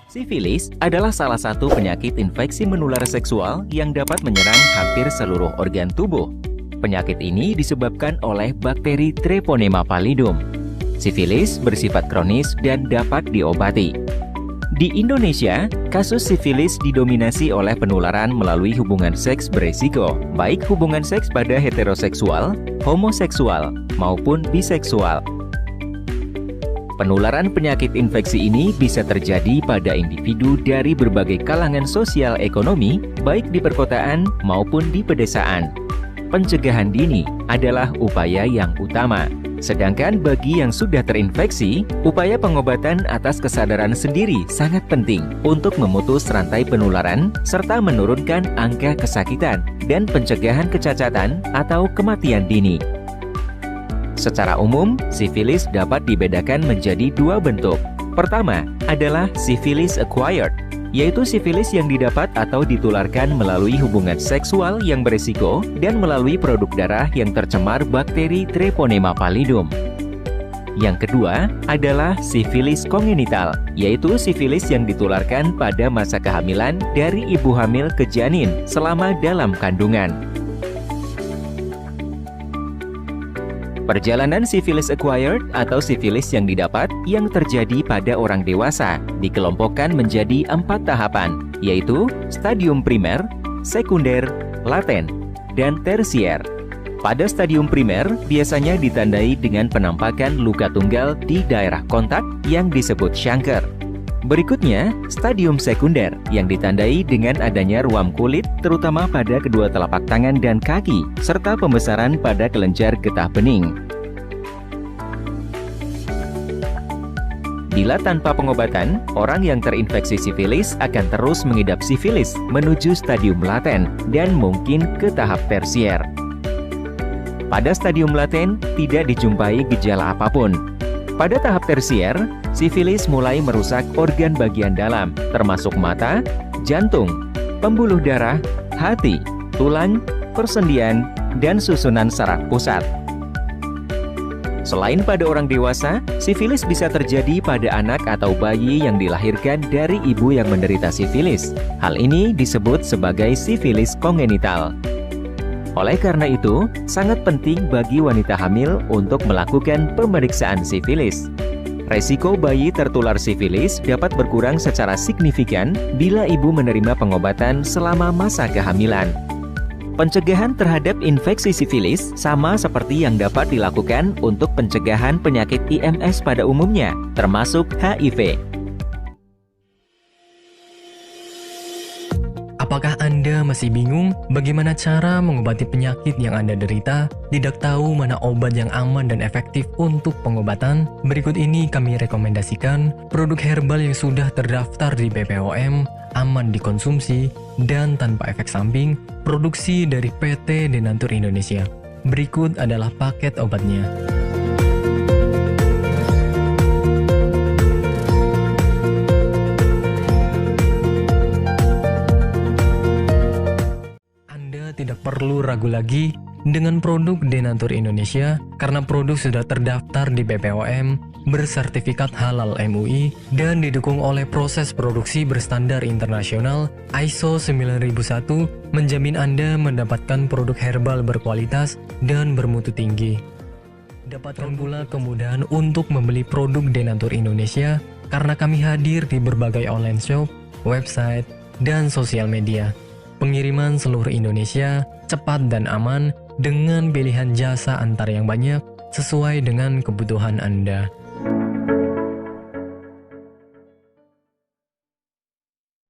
Sifilis adalah salah satu penyakit infeksi menular seksual yang dapat menyerang hampir seluruh organ tubuh. Penyakit ini disebabkan oleh bakteri Treponema pallidum. Sifilis bersifat kronis dan dapat diobati. Di Indonesia, kasus sifilis didominasi oleh penularan melalui hubungan seks beresiko, baik hubungan seks pada heteroseksual, homoseksual, maupun biseksual. Penularan penyakit infeksi ini bisa terjadi pada individu dari berbagai kalangan sosial ekonomi, baik di perkotaan maupun di pedesaan. Pencegahan dini adalah upaya yang utama. Sedangkan bagi yang sudah terinfeksi, upaya pengobatan atas kesadaran sendiri sangat penting untuk memutus rantai penularan serta menurunkan angka kesakitan dan pencegahan kecacatan atau kematian dini. Secara umum, sifilis dapat dibedakan menjadi dua bentuk. Pertama adalah sifilis acquired, yaitu sifilis yang didapat atau ditularkan melalui hubungan seksual yang berisiko dan melalui produk darah yang tercemar bakteri Treponema pallidum. Yang kedua adalah sifilis kongenital, yaitu sifilis yang ditularkan pada masa kehamilan dari ibu hamil ke janin selama dalam kandungan. Perjalanan sifilis acquired atau sifilis yang didapat yang terjadi pada orang dewasa dikelompokkan menjadi 4 tahapan, yaitu stadium primer, sekunder, laten, dan tersier. Pada stadium primer biasanya ditandai dengan penampakan luka tunggal di daerah kontak yang disebut chancre. Berikutnya, stadium sekunder yang ditandai dengan adanya ruam kulit terutama pada kedua telapak tangan dan kaki, serta pembesaran pada kelenjar getah bening. Bila tanpa pengobatan, orang yang terinfeksi sifilis akan terus mengidap sifilis menuju stadium laten dan mungkin ke tahap tersier. Pada stadium laten tidak dijumpai gejala apapun. Pada tahap tersier, sifilis mulai merusak organ bagian dalam, termasuk mata, jantung, pembuluh darah, hati, tulang, persendian, dan susunan saraf pusat. Selain pada orang dewasa, sifilis bisa terjadi pada anak atau bayi yang dilahirkan dari ibu yang menderita sifilis. Hal ini disebut sebagai sifilis kongenital. Oleh karena itu, sangat penting bagi wanita hamil untuk melakukan pemeriksaan sifilis. Resiko bayi tertular sifilis dapat berkurang secara signifikan bila ibu menerima pengobatan selama masa kehamilan. Pencegahan terhadap infeksi sifilis sama seperti yang dapat dilakukan untuk pencegahan penyakit IMS pada umumnya, termasuk HIV. Apakah Anda masih bingung bagaimana cara mengobati penyakit yang Anda derita? Tidak tahu mana obat yang aman dan efektif untuk pengobatan? Berikut ini kami rekomendasikan produk herbal yang sudah terdaftar di BPOM, aman dikonsumsi, dan tanpa efek samping, produksi dari PT Denatur Indonesia. Berikut adalah paket obatnya. Tidak perlu ragu lagi dengan produk Denatur Indonesia karena produk sudah terdaftar di BPOM, bersertifikat halal MUI, dan didukung oleh proses produksi berstandar internasional ISO 9001, menjamin Anda mendapatkan produk herbal berkualitas dan bermutu tinggi. Dapatkan pula kemudahan untuk membeli produk Denatur Indonesia karena kami hadir di berbagai online shop, website, dan sosial media. Pengiriman seluruh Indonesia cepat dan aman dengan pilihan jasa antar yang banyak sesuai dengan kebutuhan Anda.